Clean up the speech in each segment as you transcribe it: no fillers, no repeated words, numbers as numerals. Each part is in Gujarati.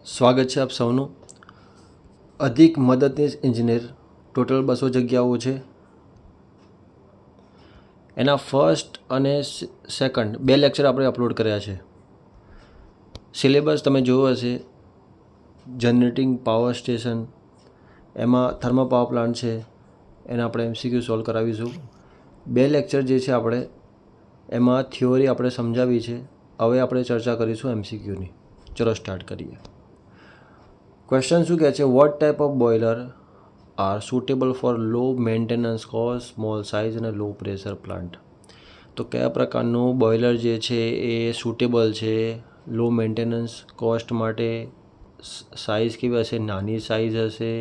સ્વાગત છે આપ સૌનું. અધિક મદદનીશ ઇજનેર ટોટલ 200 જગ્યાઓ છે. એના ફર્સ્ટ અને સેકન્ડ 2 લેક્ચર આપણે અપલોડ કર્યા છે. સિલેબસ તમે જોયો હશે. જનરેટિંગ પાવર સ્ટેશન, એમાં થર્મલ પાવર પ્લાન્ટ છે, એને આપણે MCQ સોલ્વ કરાવીશું. 2 લેક્ચર જે છે આપણે એમાં થિયોરી આપણે સમજાવી છે. હવે આપણે ચર્ચા કરીશું MCQની. ચલો સ્ટાર્ટ કરીએ. ક્વેશ્ચન શું કહે છે? What type of boiler are suitable for low maintenance cost, small size અને લો પ્રેશર પ્લાન્ટ? તો કયા પ્રકારનું બોઇલર જે છે એ સુટેબલ છે લો મેન્ટેનન્સ કોસ્ટ માટે? સાઇઝ કેવી હશે? નાની સાઇઝ હશે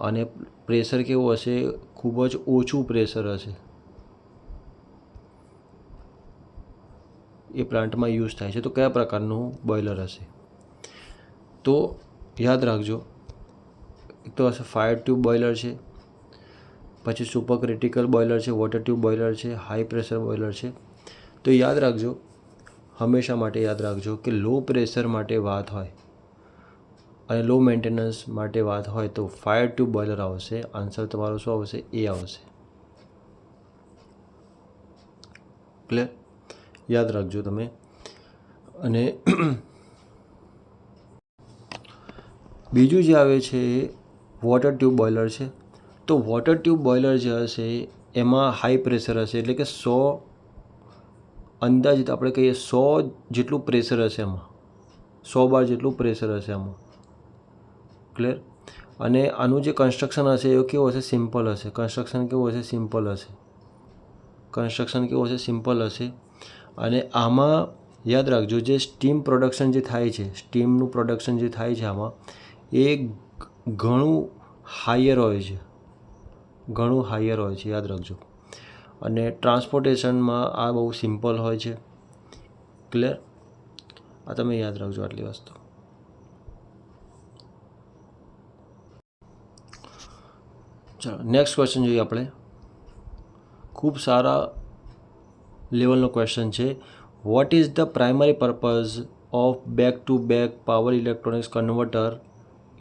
અને પ્રેશર કેવું હશે? ખૂબ જ ઓછું પ્રેશર હશે. એ પ્લાન્ટમાં યુઝ થાય છે. તો કયા પ્રકારનું બોઇલર હશે? તો યાદ રાખજો, એક તો હશે ફાયર ટ્યુબ બોઇલર છે, પછી સુપર ક્રિટિકલ બોઇલર છે, વોટર ટ્યુબ બોઇલર છે, હાઈ પ્રેશર બોઇલર છે. તો યાદ રાખજો, હંમેશા માટે યાદ રાખજો કે લો પ્રેશર માટે વાત હોય અને લો મેન્ટેનન્સ માટે વાત હોય તો ફાયર ટ્યુબ બોઇલર આવશે. આન્સર તમારો શું આવશે? એ આવશે. ક્લિયર? યાદ રાખજો તમે. અને બીજું જે આવે છે વોટર ટ્યુબ બોઇલર છે. તો વોટર ટ્યુબ બોઇલર જે હશે એમાં હાઈ પ્રેશર હશે, એટલે કે 100 અંદાજિત આપણે કહીએ 100 જેટલું પ્રેશર હશે એમાં, 100 બાર જેટલું પ્રેશર હશે આમાં. ક્લિયર? અને આનું જે કન્સ્ટ્રક્શન હશે એ કેવું હશે? સિમ્પલ હશે. કન્સ્ટ્રક્શન કેવું હશે? સિમ્પલ હશે. કન્સ્ટ્રક્શન કેવું હશે? સિમ્પલ હશે. અને આમાં યાદ રાખજો, જે સ્ટીમ પ્રોડક્શન જે થાય છે, સ્ટીમનું પ્રોડક્શન જે થાય છે આમાં, એ ઘણું હાયર હોય છે, ઘણું હાયર હોય છે. યાદ રાખજો. અને ટ્રાન્સપોર્ટેશનમાં આ બહુ સિમ્પલ હોય છે. ક્લિયર? આ તમે યાદ રાખજો આટલી વસ્તુ. ચાલો નેક્સ્ટ ક્વેશ્ચન જોઈએ આપણે. ખૂબ સારા લેવલનો ક્વેશ્ચન છે. What is the primary purpose of back to back power electronics converter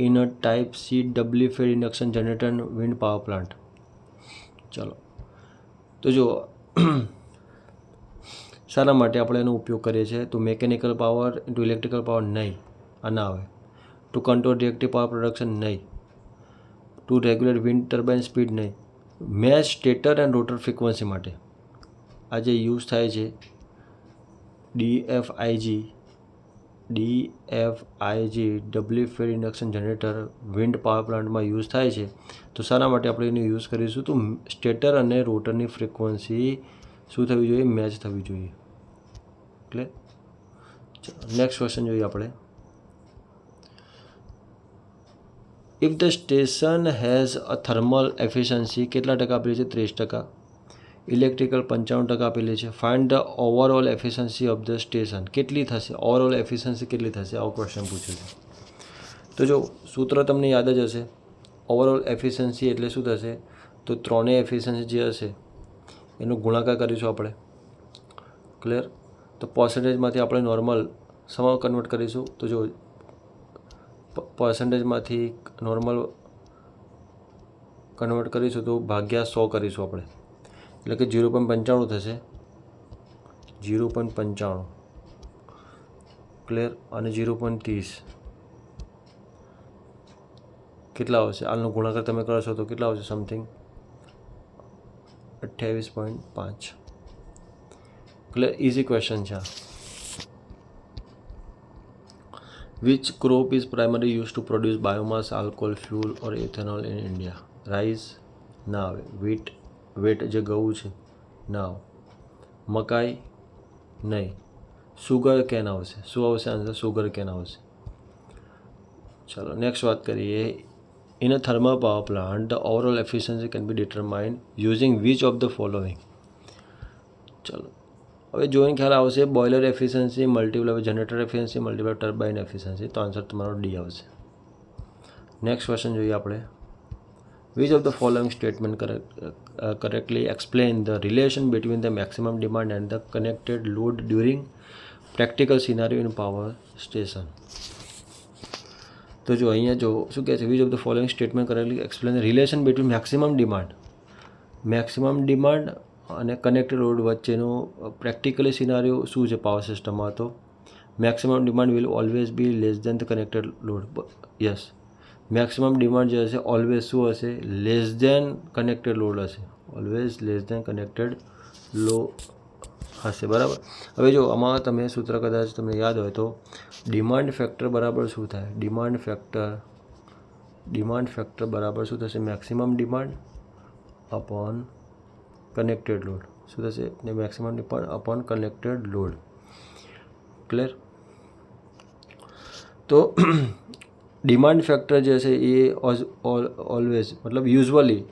in a type C doubly fed induction generator wind power plant? ચલો તો જો શાના માટે આપણે એનો ઉપયોગ કરીએ છીએ? તો mechanical power into electrical power નહીં, આ ના આવે. To control reactive power production નહીં. To regulate wind turbine speed નહીં. Match stator and rotor frequency માટે આ જે યુઝ થાય છે DFIG doubly fed induction generator wind power પ્લાન્ટમાં યુઝ થાય છે. તો શાના માટે આપણે એનો યુઝ કરીશું? તો સ્ટેટર અને રોટરની ફ્રિકવન્સી શું થવી જોઈએ? મેચ થવી જોઈએ. ક્લિયર? નેક્સ્ટ ક્વેશ્ચન જોઈએ આપણે. If the station has a thermal efficiency કેટલા ટકા આપેલી છે? 30%. ઇલેક્ટ્રિકલ 95% આપેલી છે. Find the overall efficiency of the station. કેટલી થશે? ઓવરઓલ એફિશિયન્સી કેટલી થશે? આવો ક્વેશ્ચન પૂછ્યું છે. તો જો સૂત્ર તમને યાદ જ હશે. ઓવરઓલ એફિશિયન્સી એટલે શું થશે? તો ત્રણેય એફિશિયન્સી જે હશે એનો ગુણાકાર કરીશું આપણે. ક્લિયર? તો પર્સન્ટેજમાંથી આપણે નોર્મલ શેમાં કન્વર્ટ કરીશું? તો જો પર્સન્ટેજમાંથી નોર્મલ કન્વર્ટ કરીશું તો ભાગ્યા 100 કરીશું આપણે, એટલે કે 0.95 થશે. 0.95. ક્લિયર? અને 0.30 કેટલા આવશે? આનો ગુણાકાર તમે કરશો તો કેટલા આવશે? સમથિંગ 28.5. ક્લિયર? ઇઝી ક્વેશ્ચન છે આ. Which crop is primarily used to produce biomass, alcohol, fuel or ethanol in India? Rice? ના આવે. wheat જે ઘઉં છે ના આવે. મકાઈ? નહીં. સુગર કેન આવશે. શું આવશે આન્સર? સુગર કેન આવશે. ચલો નેક્સ્ટ વાત કરીએ. In a thermal power plant the overall efficiency can be determined using which of the following? ચલો હવે જોઈને ખ્યાલ આવશે. Boiler efficiency multiply generator efficiency multiply turbine efficiency. તો આન્સર તમારો ડી આવશે. નેક્સ્ટ ક્વેશ્ચન જોઈએ આપણે. Which of the following statement correctly explain the relation between the maximum demand and the connected load during practical સિનારીઓ in power station? તો જો અહીંયા જો શું કહે છે, which of the following statement કરેલી explain the relation between maximum demand અને કનેક્ટેડ લોડ વચ્ચેનું પ્રેક્ટિકલી સિનારીઓ શું છે પાવર સિસ્ટમમાં? તો maximum demand will always be less than the connected load. Yes, maximum demand જે હશે ઓલવેઝ શું હશે? લેસ દેન કનેક્ટેડ લોડ હશે. Always less than connected load હશે. બરાબર. હવે જો આમાં તમે સૂત્ર કદાચ તમને યાદ હોય તો ડિમાન્ડ ફેક્ટર બરાબર શું થાય? ડિમાન્ડ ફેક્ટર બરાબર શું થશે? Maximum demand upon connected load. શું થશે? ને maximum demand upon connected load. Clear? તો ડિમાન્ડ ફેક્ટર જે છે એ ઓલવેઝ મતલબ યુઝવલી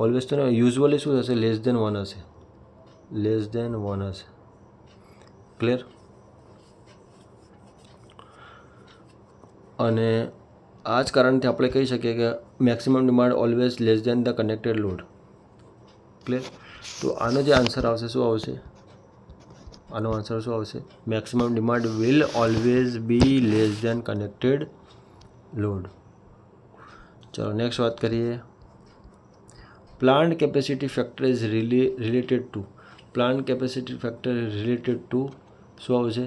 ઓલવેઝ તો યુઝવલી શું થશે? લેસ દેન 1 હશે. લેસ દેન 1 હશે. ક્લિયર? અને આ જ કારણથી આપણે કહી શકીએ કે maximum demand always less than the connected load. Clear? તો આનો જે આન્સર આવશે શું આવશે? આનો આન્સર શું આવશે? Maximum demand will always be less than connected load. ચલો નેક્સ્ટ વાત કરીએ. Plant capacity factor is related to. Plant capacity factor related to શું આવશે?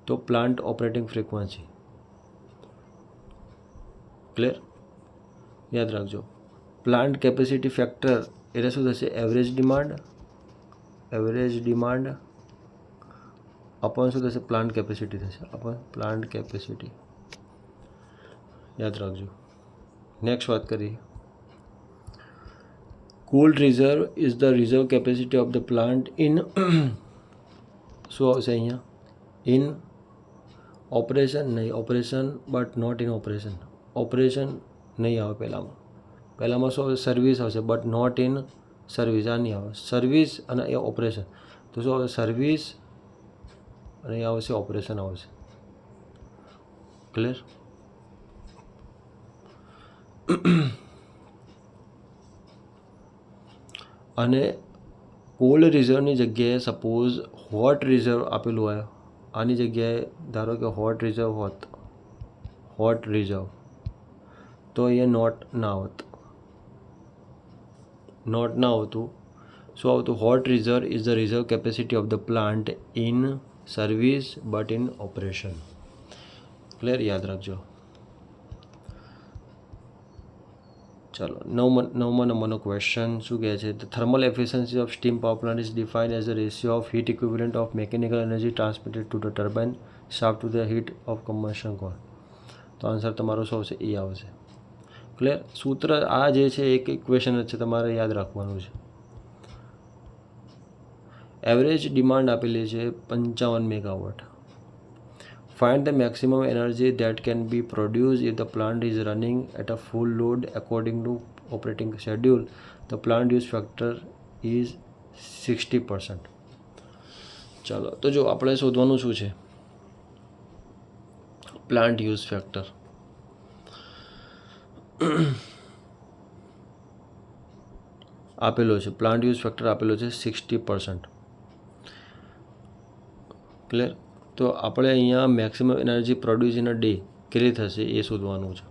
તો પ્લાન્ટ ઓપરેટિંગ ફ્રીક્વન્સી. ક્લિયર? યાદ રાખજો. પ્લાન્ટ કેપેસિટી ફેક્ટર એટલે શું થશે? એવરેજ ડિમાન્ડ અપોન શું થશે? પ્લાન્ટ કેપેસિટી થશે. Upon plant capacity. યાદ રાખજો. નેક્સ્ટ વાત કરીએ. Cold reserve is the reserve capacity of the plant in શું આવશે અહીંયા? ઇન ઓપરેશન નહીં, operation but not in operation. Operation નહીં આવે પહેલાંમાં શું આવશે? સર્વિસ આવશે બટ નોટ ઇન સર્વિસ. આ નહીં આવે. સર્વિસ અને એ ઓપરેશન. તો શું આવશે? સર્વિસ અને એ આવશે ઓપરેશન આવશે. ક્લિયર? અને કોલ્ડ રિઝર્વની જગ્યાએ સપોઝ હોટ રિઝર્વ આપેલું હોય, આની જગ્યાએ ધારો કે હોટ રિઝર્વ તો અહીંયા નોટ ના આવતું. શું આવતું? Hot reserve is the reserve capacity of the plant in service but in operation. Clear? યાદ રાખજો. ચાલો નવમા નંબરનો ક્વેશ્ચન શું કહે છે? The thermal efficiency of steam power plant is defined as the ratio of heat equivalent of mechanical energy transmitted to the turbine shaft to the heat of combustion coal. તો આન્સર તમારો શું આવશે? એ આવશે. ક્લિયર? સૂત્ર આ જે છે એક ઇક્વેશન જ છે, તમારે યાદ રાખવાનું છે. એવરેજ ડિમાન્ડ આપેલી છે 55 megawatt. Find the maximum energy that can be produced if the plant is running at a full load according to operating schedule. The plant use factor is 60%. ચાલો તો જો આપણે શોધવાનું શું છે? Plant use factor. આપેલો છે પ્લાન્ટ યુઝ ફેક્ટર આપેલો છે 60%. ક્લિયર? તો આપણે અહીંયા maximum energy produce in a day કેટલી થશે એ શોધવાનું છે.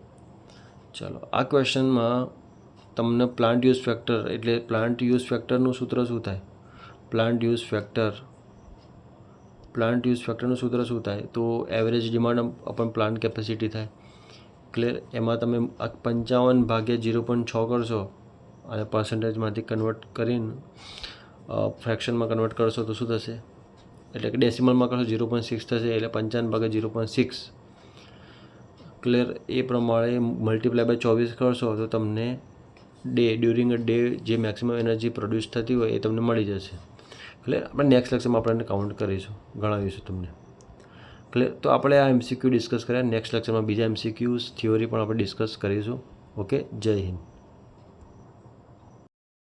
ચાલો આ ક્વેશ્ચનમાં તમને પ્લાન્ટ યુઝ ફેક્ટર એટલે પ્લાન્ટ યુઝ ફેક્ટરનું સૂત્ર શું થાય? પ્લાન્ટ યુઝ ફેક્ટરનું સૂત્ર શું થાય? તો એવરેજ ડિમાન્ડ અપન પ્લાન્ટ કેપેસિટી થાય. ક્લિયર? એમાં તમે 55 ભાગ્યા 0.6 કરશો અને પર્સન્ટેજમાંથી કન્વર્ટ કરીને ફ્રેક્શનમાં કન્વર્ટ કરશો તો શું થશે? એટલે કે ડેસિમલમાં કરશો 0.6 થશે એટલે 55 ભાગ્યા 0.6. ક્લિયર? એ પ્રમાણે મલ્ટીપ્લાય બાય 24 કરશો તો તમને ડ્યુરિંગ અ ડે જે મેક્સિમમ એનર્જી પ્રોડ્યુસ થતી હોય એ તમને મળી જશે. ક્લિયર? આપણે નેક્સ્ટ લેક્ચરમાં આપણે કાઉન્ટ કરીશું, ગણાવીશું તમને. ક્લિયર? તો આપણે આ MCQ ડિસ્કસ કર્યા. નેક્સ્ટ લેક્ચરમાં બીજા MCQs થિયોરી પણ આપણે ડિસ્કસ કરીશું. ઓકે, જય હિન્દ.